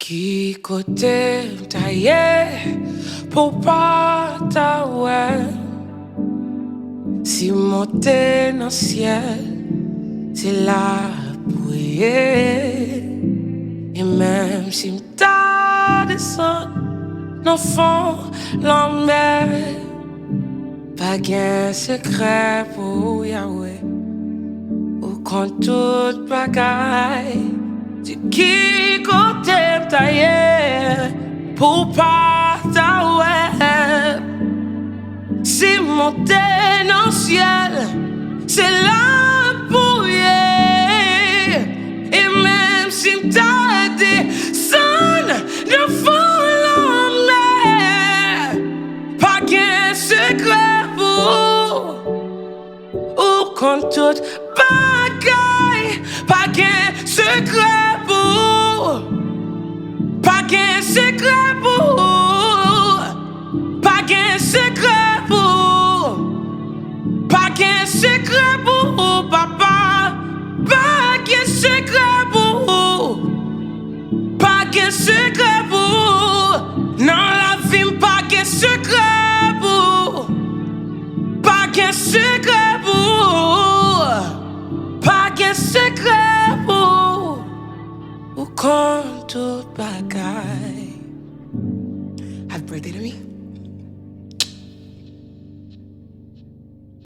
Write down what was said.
Qui côté taillé pour pas ta ouais. Si monter dans le ciel, c'est la bouée. Et même si m'ta descend dans le fond, la mer, pas gain secret pour Yahweh. Ou quand tout bagaille, tu qui côté taillé pour pas ta ouais. Si monter dans le ciel, c'est la bouée. Et même si m'ta descend de fond la mer, pas qu'un secret pour ou quand tout bagaille, pas qu'un secret pour, pas qu'un secret pour, pas qu'un secret pour, pas qu'un secret pour, papa, pas qu'un secret pour, pas qu'un secret pour, non la vie pas qu'un secret pour, pas qu'un secret pour, pas qu'un secret pour, ou quand tout bagaille. Happy birthday to me.